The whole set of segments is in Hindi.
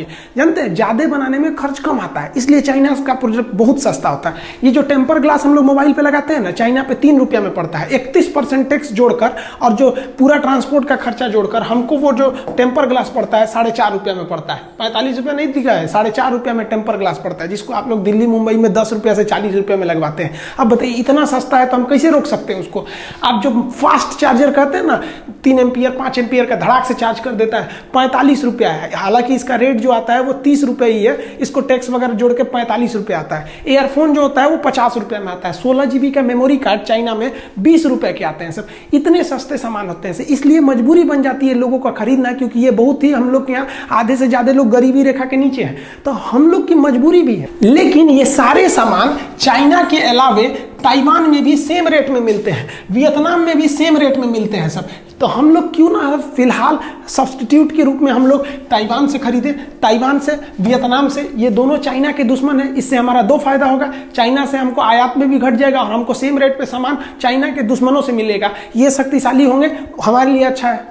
चाहिए। जानते हैं ज्यादा बनाने में खर्च कम आता है, इसलिए चाइना का प्रोडक्ट बहुत सस्ता होता है। ये जो टेम्पर ग्लास हम लोग मोबाइल पे लगाते हैं ना, चाइना पे 3 रुपया में पड़ता है। 31% टैक्स जोड़कर और जो पूरा ट्रांसपोर्ट का खर्चा जोड़कर हमको वो जो टेम्पर ग्लास पड़ता है 4.5 रुपया में पड़ता है। 45 रुपया नहीं दिखा है, 4.5 रुपया में टेम्पर ग्लास पड़ता है, जिसको आप लोग दिल्ली मुंबई में 10 रुपया से 40 रुपया में लगवाते हैं। अब बताइए इतना सस्ता है तो हम कैसे रोक सकते हैं उसको। आप जो फास्ट चार्जर कहते हैं ना, 3 एम्पियर 5 एम्पियर का धड़ाक से चार्ज कर देता है, 45 रुपया है। हालांकि इसका रेट जो आता है वो 30 रुपये ही है, इसको टैक्स वगैरह जोड़ के 45 रुपये आता है। एयरफोन जो होता है वो 50 रुपये में आता है। 16 GB का मेमोरी कार्ड चाइना में 20 रुपये के आते हैं। सब इतने सस्ते सामान होते हैं, इसलिए मजबूरी बन जाती है लोगों का खरीदना, क्योंकि ये बहुत ही हम लोग के यहाँ आधे से ज्यादा लोग गरीबी रेखा के नीचे हैं, तो हम लोग की मजबूरी भी है। लेकिन ये सारे सामान चाइना के अलावे ताइवान में भी सेम रेट में मिलते हैं, वियतनाम में भी सेम रेट में मिलते हैं सब। तो हम लोग क्यों ना फिलहाल सब्स्टिट्यूट के रूप में हम लोग ताइवान से खरीदे, ताइवान से, वियतनाम से। ये दोनों चाइना के दुश्मन है, इससे हमारा 2 फायदा होगा। चाइना से हमको आयात में भी घट जाएगा और हमको सेम रेट पे सामान चाइना के दुश्मनों से मिलेगा। ये शक्तिशाली होंगे, हमारे लिए अच्छा है।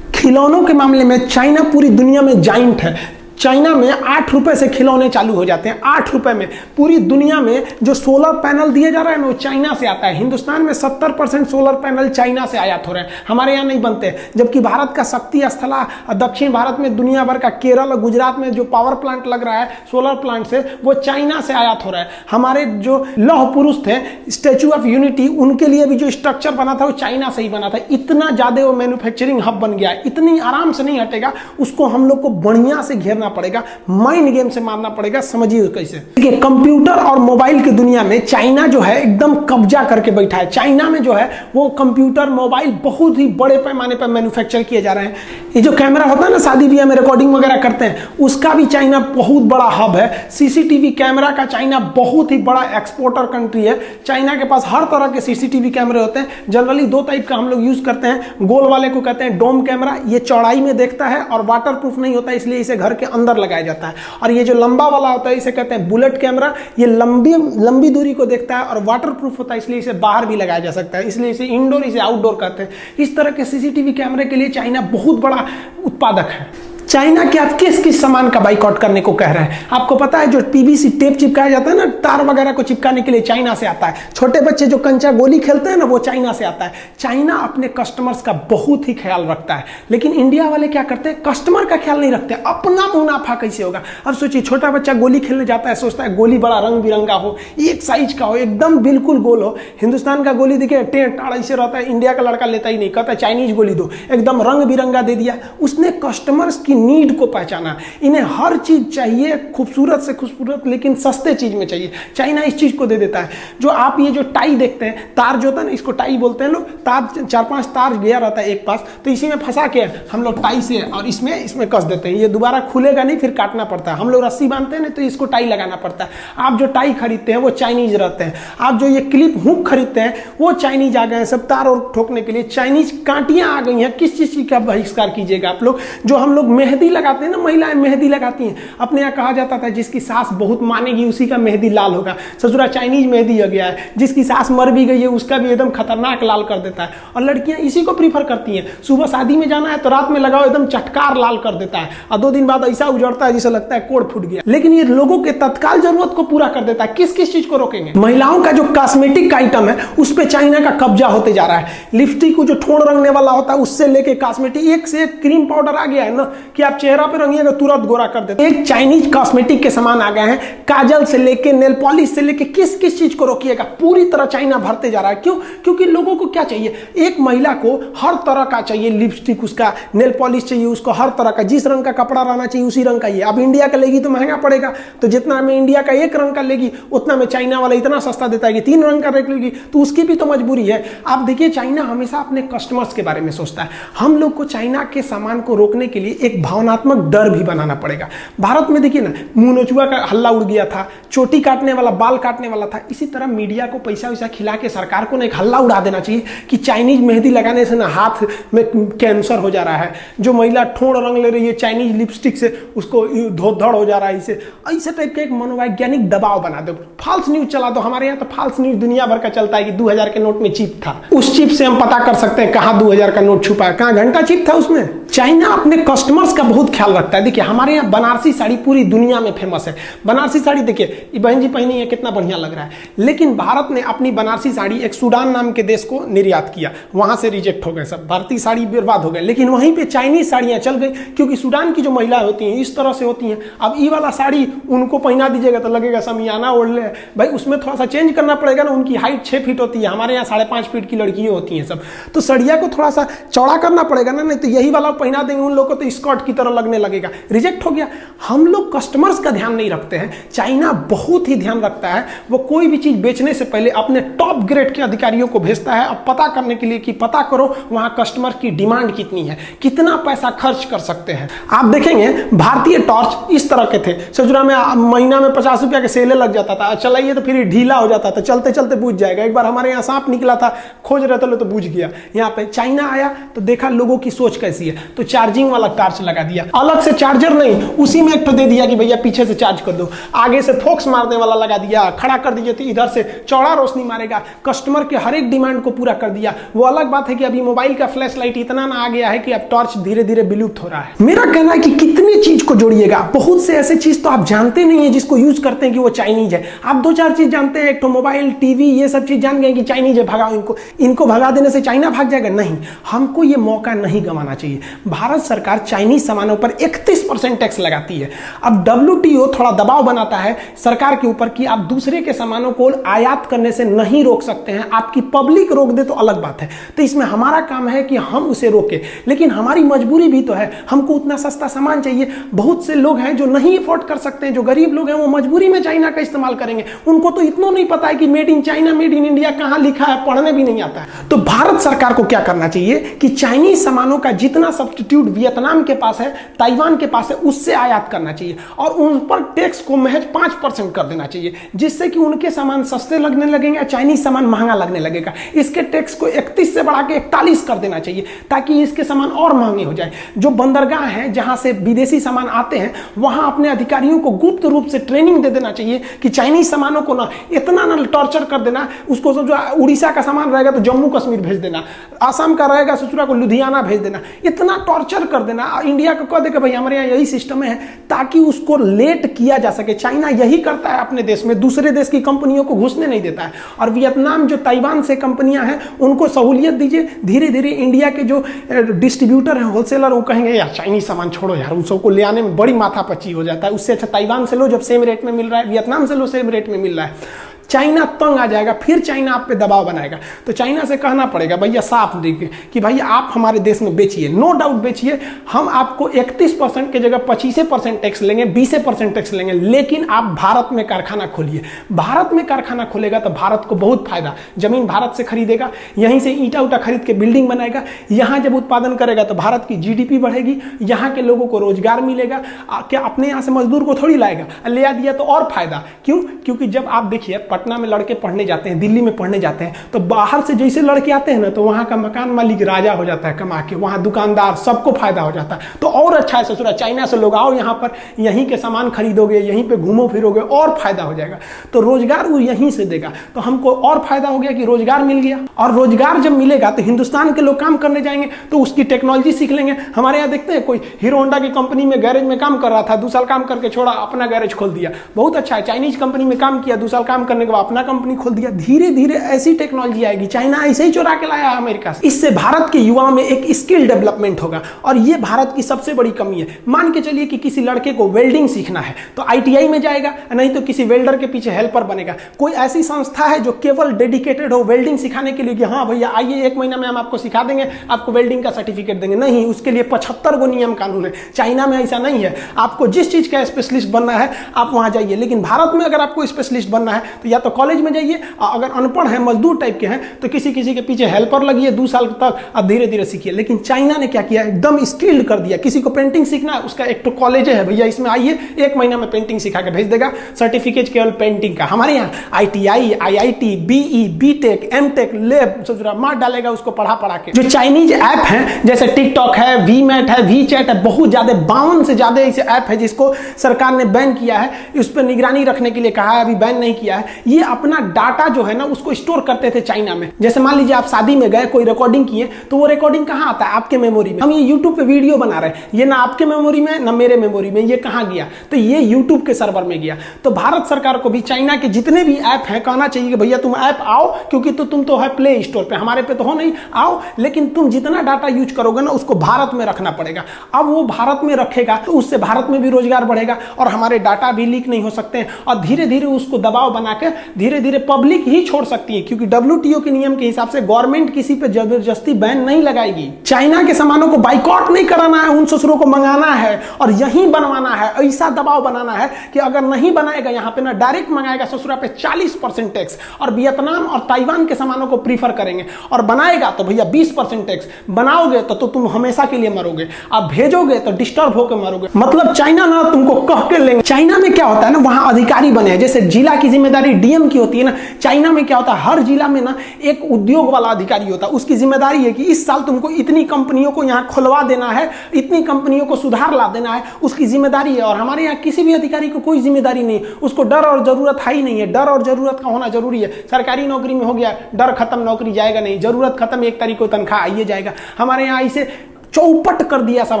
खिलौनों के मामले में चाइना पूरी दुनिया में जाइंट है। चाइना में 8 रुपए से खिलौने चालू हो जाते हैं, 8 रुपए में। पूरी दुनिया में जो सोलर पैनल दिए जा रहा है ना, वो चाइना से आता है। हिंदुस्तान में 70% सोलर पैनल चाइना से आयात हो रहे हैं, हमारे यहाँ नहीं बनते। जबकि भारत का शक्ति स्थल दक्षिण भारत में, दुनिया भर का केरल और गुजरात में जो पावर प्लांट लग रहा है सोलर प्लांट से, वो चाइना से आयात हो रहा है। हमारे जो लौह पुरुष थे, स्टैच्यू ऑफ यूनिटी, उनके लिए भी जो स्ट्रक्चर बना था वो चाइना से ही बना था। इतना ज्यादा वो मैन्युफैक्चरिंग हब बन गया है, इतनी आराम से नहीं हटेगा। उसको हम लोग को बढ़िया से घेरना पड़ेगा, माइंड गेम से मारना पड़ेगा। समझिए कैसे। देखिए, कंप्यूटर और मोबाइल की दुनिया में चाइना जो है एकदम कब्जा करके बैठा है। चाइना में जो है वो कंप्यूटर मोबाइल बहुत ही बड़े पैमाने पर मैन्युफैक्चर किए जा रहे हैं। ये जो कैमरा होता है ना, शादी ब्याह में रिकॉर्डिंग वगैरह करते हैं, उसका भी चाइना बहुत बड़ा हब है। सीसीटीवी कैमरा का चाइना बहुत ही बड़ा एक्सपोर्टर कंट्री है। चाइना के पास हर तरह के सीसीटीवी कैमरे होते हैं। जनरली 2 टाइप का हम लोग यूज करते हैं। गोल वाले को कहते हैं डोम कैमरा, ये चौड़ाई में देखता है और वाटर प्रूफ नहीं होता, इसलिए इसे घर के अंदर लगाया जाता है। और ये जो लंबा वाला होता है इसे कहते हैं बुलेट कैमरा, ये लंबी दूरी को देखता है और वाटर प्रूफ होता है, इसलिए इसे बाहर भी लगाया जा सकता है, इसलिए इसे इंडोर, इसे आउटडोर कहते हैं। इस तरह के सीसीटीवी कैमरे के लिए चाइना बहुत बड़ा उत्पादक है। चाइना के आप किस किस सामान का बाइकआउट करने को कह रहे हैं? आपको पता है जो पीवीसी टेप चिपकाया जाता है ना, तार वगैरह को चिपकाने के लिए, चाइना से आता है। छोटे बच्चे जो कंचा गोली खेलते हैं ना, वो चाइना से आता है। चाइना अपने कस्टमर्स का बहुत ही ख्याल रखता है, लेकिन इंडिया वाले क्या करते हैं, कस्टमर का ख्याल नहीं रखते। अपना मुनाफा कैसे होगा। अब सोचिए, छोटा बच्चा गोली खेलने जाता है, सोचता है गोली बड़ा रंग बिरंगा हो, एक साइज का हो, एकदम बिल्कुल गोल हो। हिंदुस्तान का गोली देखिए टेढ़ टाढ़ ऐसे रहता है, इंडिया का लड़का लेता ही नहीं, कहता है चाइनीज गोली दो, एकदम रंग बिरंगा दे दिया। उसने कस्टमर्स की नीड को पहचाना। इन्हें हर चीज चाहिए, खूबसूरत से खूबसूरत, लेकिन सस्ते चीज में चाहिए। चाइना इस चीज को दे देता है। जो आप ये जो टाई देखते हैं, तार जो होता है ना, इसको टाई बोलते हैं लोग। तार 4-5 तार गया रहता है एक पास, तो इसी में फंसा के हम लोग टाई से और इसमें कस देते हैं। ये दोबारा खुलेगा नहीं, फिर काटना पड़ता है। हम लोग रस्सी बांधते हैं ना, तो इसको टाई लगाना पड़ता है। आप जो टाई खरीदते हैं वो चाइनीज रहते हैं। आप जो ये क्लिप हुक खरीदते हैं वो चाइनीज आ गए हैं। सब तार और ठोकने के लिए चाइनीज कांटियां आ गई हैं। किस चीज का बहिष्कार कीजिएगा आप लोग। जो हम लोग मेहंदी लगाते हैं ना, महिलाएं मेहंदी लगाती हैं, अपने यहाँ कहा जाता था जिसकी सास बहुत मानेगी उसी का मेहंदी लाल होगा। ससुरा चाइनीज मेहंदी आ गया है, जिसकी सास मर भी गई है उसका भी एकदम खतरनाक लाल कर देता है। और लड़कियां इसी को प्रीफर करती हैं। सुबह शादी में जाना है तो रात में लगाओ, एकदम चटकार लाल कर देता है, और 2 दिन बाद ऐसा उजड़ता है जिसे लगता है कोड़ फूट गया। लेकिन ये लोगों के तत्काल जरूरत को पूरा कर देता है। किस किस चीज को रोकेंगे? महिलाओं का जो कॉस्मेटिक का आइटम है उस पर चाइना का कब्जा होते जा रहा है। लिपस्टिक को जो ठोड़ रंगने वाला होता है उससे लेके कॉस्मेटिक, एक से एक क्रीम पाउडर आ गया है ना कि आप चेहरा पे रंगिएगा तुरंत गोरा कर देते। एक चाइनीज कॉस्मेटिक के सामान आ गए हैं। काजल से लेके नेल पॉलिश से लेके किस किस चीज को रोकिएगा, पूरी तरह चाइना भरते जा रहा है। क्यों? क्योंकि लोगों को क्या चाहिए, एक महिला को हर तरह का चाहिए, लिपस्टिक उसका, नेल पॉलिश चाहिए उसको, हर तरह का, जिस रंग का कपड़ा रहना चाहिए उसी रंग का ही। अब इंडिया का लेगी तो महंगा पड़ेगा, तो जितना में इंडिया का एक रंग का लेगी उतना में चाइना वाला इतना सस्ता देता है कि 3 रंग का लेगी, तो उसकी भी तो मजबूरी है। आप देखिए, चाइना हमेशा अपने कस्टमर्स के बारे में सोचता है। हम लोग को चाइना के सामान को रोकने के लिए एक भावनात्मक डर भी बनाना पड़ेगा। भारत में देखिए ना, मुंह नोचुआ का हल्ला उड़ गया था, चोटी काटने वाला, बाल काटने वाला था। इसी तरह मीडिया को पैसा वैसा खिला के सरकार को ना एक हल्ला उड़ा देना चाहिए कि चाइनीज मेहंदी लगाने से ना हाथ में कैंसर हो जा रहा है। जो महिला ठोड़ रंग ले रही है चाइनीज लिपस्टिक से, उसको धोधड़ हो जा रहा है। इसे ऐसे टाइप का एक मनोवैज्ञानिक दबाव बना दो, फॉल्स न्यूज चला दो। हमारे यहाँ तो फॉल्स न्यूज दुनिया भर का चलता है कि 2000 के नोट में चिप था। उस चिप से हम पता कर सकते हैं कहाँ 2000 का नोट छुपा है, कहाँ घंटा चिप था उसमें। चाइना अपने कस्टमर्स का बहुत ख्याल रखता है। देखिए हमारे यहाँ बनारसी साड़ी पूरी दुनिया में फेमस है। बनारसी साड़ी देखिए ये बहन जी पहनी है, कितना बढ़िया लग रहा है। लेकिन भारत ने अपनी बनारसी साड़ी एक सूडान नाम के देश को निर्यात किया, वहां से रिजेक्ट हो गए सब, भारतीय साड़ी बर्बाद हो गए। लेकिन वहीं पे चाइनीज साड़ियां चल गई, क्योंकि सूडान की जो महिलाएं होती हैं इस तरह से होती हैं। अब ये वाला साड़ी उनको पहना दीजिएगा तो लगेगा समियाना ओढ़ ले भाई, उसमें थोड़ा सा चेंज करना पड़ेगा ना। उनकी हाइट 6 फीट होती है, हमारे यहाँ 5.5 फीट की लड़कियां होती हैं सब, तो सड़िया को थोड़ा सा चौड़ा करना पड़ेगा ना, नहीं तो यही वाला पहना देंगे उन लोगों को तो स्कर्ट की तरह लगने लगेगा, रिजेक्ट हो गया। हम लोग कस्टमर्स का ध्यान नहीं रखते हैं, चाइना बहुत ही ध्यान रखता है। वो कोई भी चीज बेचने से पहले अपने टॉप ग्रेड के अधिकारियों को भेजता है अब पता करने के लिए कि पता करो वहां कस्टमर की डिमांड कितनी है, कितना पैसा खर्च कर सकते हैं। आप देखेंगे भारतीय टॉर्च इस तरह के थे, सजुरा में महीना में 50 रुपया के सेले लग जाता था, चलाइए तो फिर ढीला हो जाता था, चलते चलते बुझ जाएगा। एक बार हमारे यहाँ सांप निकला था, खोज रहे थे तो बुझ गया। यहाँ पे चाइना आया तो देखा लोगों की सोच कैसी है, तो चार्जिंग वाला टॉर्च लगा दिया, अलग से चार्जर नहीं, उसी में एक तो दे दिया कि भैया पीछे से चार्ज कर दो, आगे से फोक्स मारने वाला लगा दिया, खड़ा कर दीजिए तो इधर से चौड़ा रोशनी मारेगा, कस्टमर के हर एक डिमांड को पूरा कर दिया। वो अलग बात है कि अभी मोबाइल का फ्लैश लाइट इतना ना आ गया है कि अब टॉर्च धीरे धीरे विलुप्त हो रहा है। मेरा कहना है कि कितनी चीज को जोड़िएगा, बहुत से ऐसे चीज तो आप जानते नहीं है जिसको यूज करते हैं कि वो चाइनीज है। आप 2-4 चीज जानते हैं, एक तो मोबाइल, टीवी, ये सब चीज जान गए कि चाइनीज है, भगाओ इनको भगा देने से चाइना भाग जाएगा, नहीं। हमको ये मौका नहीं गंवाना चाहिए। भारत सरकार चाइनीज सामानों पर 31% टैक्स लगाती है। अब WTO थोड़ा दबाव बनाता है सरकार के ऊपर कि आप दूसरे के सामानों को आयात करने से नहीं रोक सकते हैं, आपकी पब्लिक रोक दे तो अलग बात है। तो इसमें हमारा काम है कि हम उसे रोके, लेकिन हमारी मजबूरी भी तो है, हमको उतना सस्ता सामान चाहिए। बहुत से लोग हैं जो नहीं अफोर्ड कर सकते हैं, जो गरीब लोग हैं वो मजबूरी में चाइना का इस्तेमाल करेंगे। उनको तो इतना नहीं पता है कि made in China, made in India कहां लिखा है, पढ़ने भी नहीं आता है। तो भारत सरकार को क्या करना चाहिए कि चाइनीज सामानों का जितना सब्स्टिट्यूट वियतनाम के पास है, ताइवान के पास है, उससे आयात करना चाहिए और उन पर टैक्स को महज 5% कर देना चाहिए, जिससे कि उनके सामान सस्ते लगने लगेंगे, चाइनीज सामान महंगा लगने लगेगा। इसके टैक्स को 31 से बढ़ा के 41 कर देना चाहिए ताकि इसके सामान और महंगे हो जाए। जो बंदरगाह है जहां से विदेशी सामान आते हैं, वहां अपने अधिकारियों को गुप्त रूप से ट्रेनिंग दे देना चाहिए कि चाइनीज सामानों को ना इतना ना टॉर्चर कर देना, उसको जो उड़ीसा का सामान रहेगा तो जम्मू कश्मीर भेज देना, आसाम का रहेगा ससुरा को लुधियाना भेज देना, इतना टॉर्चर कर देना। इंडिया को कह दे कि भाई हमारे यहाँ यही सिस्टम है, ताकि उसको लेट किया जा सके। चाइना यही करता है अपने देश में, दूसरे देश की कंपनियों को घुसने नहीं देता है। और वियतनाम जो ताइवान से कंपनियां हैं उनको सहूलियत दीजिए, धीरे धीरे इंडिया के जो डिस्ट्रीब्यूटर हैं, होलसेलर, वो कहेंगे यार चाइनीज सामान छोड़ो यार, उन सबको ले आने में बड़ी माथापच्ची हो जाता है, उससे अच्छा ताइवान से लो जब सेम रेट में मिल रहा है, वियतनाम से लो सेम रेट में मिल रहा है। चाइना तंग आ जाएगा, फिर चाइना आप पे दबाव बनाएगा। तो चाइना से कहना पड़ेगा भैया साफ देखिए कि भाई आप हमारे देश में बेचिए, नो डाउट बेचिए, हम आपको 31% की जगह 25% टैक्स लेंगे, 20% टैक्स लेंगे, लेकिन आप भारत में कारखाना खोलिए। भारत में कारखाना खोलेगा तो भारत को बहुत फायदा, जमीन भारत से खरीदेगा, यहीं से ईंटा उटा खरीद के बिल्डिंग बनाएगा, यहाँ जब उत्पादन करेगा तो भारत की GDP बढ़ेगी, यहाँ के लोगों को रोजगार मिलेगा। क्या अपने यहाँ से मजदूर को थोड़ी लाएगा, ले आ दिया तो और फायदा। क्यों? क्योंकि जब आप देखिए पटना में लड़के पढ़ने जाते हैं, दिल्ली में पढ़ने जाते हैं, तो बाहर से जैसे लड़के आते हैं ना, तो वहां का मकान मालिक राजा हो जाता है कमा के, वहां दुकानदार, सबको फायदा हो जाता है। तो और अच्छा है ससुरा, चाइना से लोग आओ यहाँ पर, यहीं के सामान खरीदोगे, यहीं पे घूमो फिरोगे, और फायदा हो जाएगा। तो रोजगार वो यहीं से देगा, तो हमको और फायदा हो गया कि रोजगार मिल गया। और रोजगार जब मिलेगा तो हिंदुस्तान के लोग काम करने जाएंगे, तो उसकी टेक्नोलॉजी सीख लेंगे। हमारे यहाँ देखते हैं कोई हीरो होंडा की कंपनी में गैरेज में काम कर रहा था, 2 साल काम करके छोड़ा, अपना गैरेज खोल दिया, बहुत अच्छा है। चाइनीज कंपनी में काम किया, 2 साल काम करने के बाद अपना कंपनी खोल दिया। धीरे धीरे ऐसी टेक्नोलॉजी आएगी, चाइना ऐसे ही चुरा के लाया अमेरिका से। इससे भारत के युवाओं में एक स्किल डेवलपमेंट होगा, और ये भारत की सबसे बड़ी कमी है। मान के चलिए कि किसी लड़के को वेल्डिंग सीखना है तो ITI में जाएगा, नहीं तो किसी वेल्डर के पीछे हेल्पर बनेगा। कोई ऐसी संस्था है जो केवल डेडिकेटेड हो वेल्डिंग सिखाने के लिए कि हाँ भैया आइए 1 महीना में हम आपको सिखा देंगे, आपको वेल्डिंग का सर्टिफिकेट देंगे? नहीं, उसके लिए 75 गो नियम कानून है। चाइना में ऐसा नहीं है, आपको जिस चीज का स्पेशलिस्ट बनना है आप वहां जाइए। लेकिन भारत में अगर आपको स्पेशलिस्ट बनना है तो या तो कॉलेज में जाइए, अगर अनपढ़ है, मजदूर टाइप के हैं, तो किसी के पीछे हेल्पर लगिए 2 साल तक, अब धीरे धीरे सीखिए। लेकिन चाइना ने क्या किया, एकदम स्किल्ड कर दिया। किसी को पेंटिंग सीखना है, उसका एक तो कॉलेज है भैया, इसमें आइए 1 महीना में पेंटिंग सिखा के भेज देगा, सर्टिफिकेट केवल पेंटिंग का। हमारे यहाँ ITI, IIT, BE, BTech, MTech, lab मार डालेगा उसको पढ़ा के। जो चाइनीज ऐप है जैसे टिकटॉक है, VMAT है, VChat है, बहुत ज्यादा 52 से ज्यादा ऐसे ऐप है जिसको सरकार ने बैन किया है, उस पर निगरानी रखने के लिए कहा है, अभी बैन नहीं किया है। ये अपना डाटा जो है ना उसको स्टोर करते थे चाइना में। जैसे मान लीजिए आप शादी में गए, कोई रिकॉर्डिंग किए, तो वो रिकॉर्डिंग कहाँ आता है? आपके मेमोरी में। हम ये यूट्यूब पे वीडियो बना रहे हैं, ये ना आपके मेमोरी में ना मेरे मेमोरी में, ये कहाँ गया? तो ये यूट्यूब के सर्वर में गया। तो भारत सरकार को भी चाइना के जितने भी ऐप हैं कहना चाहिए कि भैया तुम ऐप आओ, क्योंकि तुम तो है प्ले स्टोर पे, हमारे पे तो हो नहीं, आओ, लेकिन तुम जितना डाटा यूज करोगे ना उसको भारत में रखना पड़ेगा। अब वो भारत में रखेगा तो उससे भारत में भी रोजगार बढ़ेगा और हमारे डाटा भी लीक नहीं हो सकते हैं, और धीरे धीरे उसको दबाव बना के धीरे धीरे पब्लिक ही छोड़ सकती है, क्योंकि WTO के नियम के हिसाब से गवर्नमेंट किसी पे जबरदस्ती बैन नहीं लगाएगी। चाइना के सामानों को बाइकआउट नहीं कराना है, उन ससुरों को मंगाना है और यहीं बनवाना है। ऐसा दबाव बनाना है कि अगर नहीं बनाएगा यहाँ पे ना, डायरेक्ट मंगाएगा ससुरा पे 40% टैक्स, और वियतनाम और ताइवान के सामानों को प्रीफर करेंगे, और बनाएगा तो भैया 20% टैक्स। बनाओगे तो तुम हमेशा के लिए मरोगे, आप भेजोगे तो डिस्टर्ब होकर मरोगे। मतलब चाइना ना तुमको कह के लेंगे। चाइना में क्या होता है ना, वहां अधिकारी बने हैं, जैसे जिला की जिम्मेदारी DM की होती है ना, चाइना में क्या होता है, हर जिला में ना एक उद्योग वाला अधिकारी होता है। उसकी जिम्मेदारी है कि इस साल तुमको इतनी कंपनियों को यहाँ खुलवा देना है, इतनी कंपनियों को सुधार ला देना है, उसकी जिम्मेदारी है। और हमारे यहाँ किसी भी अधिकारी को कोई जिम्मेदारी नहीं, उसको डर और जरूरत है ही नहीं है। डर और जरूरत का होना जरूरी है। सरकारी नौकरी में हो गया, डर खत्म, नौकरी जाएगा नहीं, जरूरत खत्म, 1 तारीख को तनख्वाह आइए जाएगा। हमारे यहाँ इसे चौपट कर दिया सब,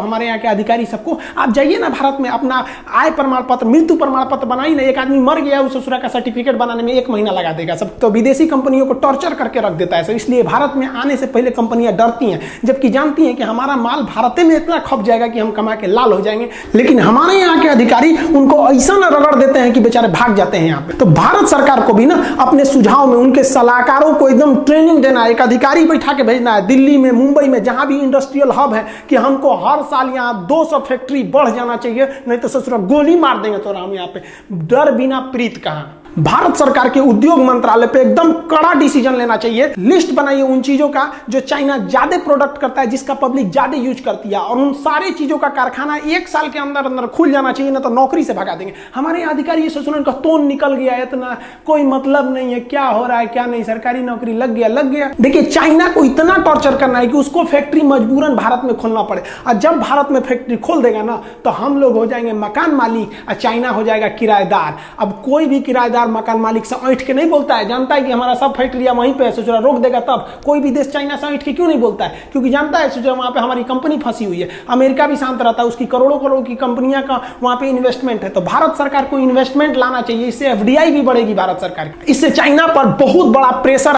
हमारे यहाँ के अधिकारी सबको। आप जाइए ना भारत में, अपना आय प्रमाण पत्र, मृत्यु प्रमाण पत्र बनाइए ना। एक आदमी मर गया, उस ससुरा का सर्टिफिकेट बनाने में 1 महीना लगा देगा सब। तो विदेशी कंपनियों को टॉर्चर करके रख देता है सब। इसलिए भारत में आने से पहले कंपनियां डरती हैं, जबकि जानती हैं कि हमारा माल भारत में इतना खप जाएगा कि हम कमा के लाल हो जाएंगे। लेकिन हमारे यहाँ के अधिकारी उनको ऐसा ना रगड़ देते हैं कि बेचारे भाग जाते हैं यहाँ पे। तो भारत सरकार को भी ना अपने सुझाव में उनके सलाहकारों को एकदम ट्रेनिंग देना है, एक अधिकारी बैठा के भेजना है दिल्ली में, मुंबई में, जहां भी इंडस्ट्रियल हब है, कि हमको हर साल यहाँ 200 फैक्ट्री बढ़ जाना चाहिए, नहीं तो ससुरा गोली मार देंगे तो हम यहाँ पे। डर बिना प्रीत कहाँ। भारत सरकार के उद्योग मंत्रालय पे एकदम कड़ा डिसीजन लेना चाहिए। लिस्ट बनाइए उन चीजों का जो चाइना ज्यादा प्रोडक्ट करता है, जिसका पब्लिक ज्यादा यूज करती है, और उन सारे चीजों का कारखाना 1 साल के अंदर अंदर खुल जाना चाहिए, ना तो नौकरी से भगा देंगे। हमारे यहाँ अधिकारी ये सोच रहे हैं तोन निकल गया, इतना कोई मतलब नहीं है, क्या हो रहा है क्या नहीं, सरकारी नौकरी लग गया। देखिए चाइना को इतना टॉर्चर करना है कि उसको फैक्ट्री मजबूरन भारत में खोलना पड़े, और जब भारत में फैक्ट्री खोल देगा ना तो हम लोग हो जाएंगे मकान मालिक और चाइना हो जाएगा किराएदार। अब कोई भी किराएदार मकान मालिक से ऐंठ के नहीं बोलता है, जानता है कि हमारा सब फैक्ट्रिया वहीं पे है, सोचा रोक देगा तब। कोई भी देश चाइना से ऐंठ के क्यों नहीं बोलता है? क्योंकि जानता है सोचा वहां पे हमारी कंपनी फंसी हुई है। अमेरिका भी शांत रहता है, उसकी करोड़ों करोड़ की कंपनियां का वहां पे इन्वेस्टमेंट है। तो भारत सरकार को इन्वेस्टमेंट लाना चाहिए, इससे FDI भी बढ़ेगी भारत सरकार की, इससे चाइना पर बहुत बड़ा प्रेशर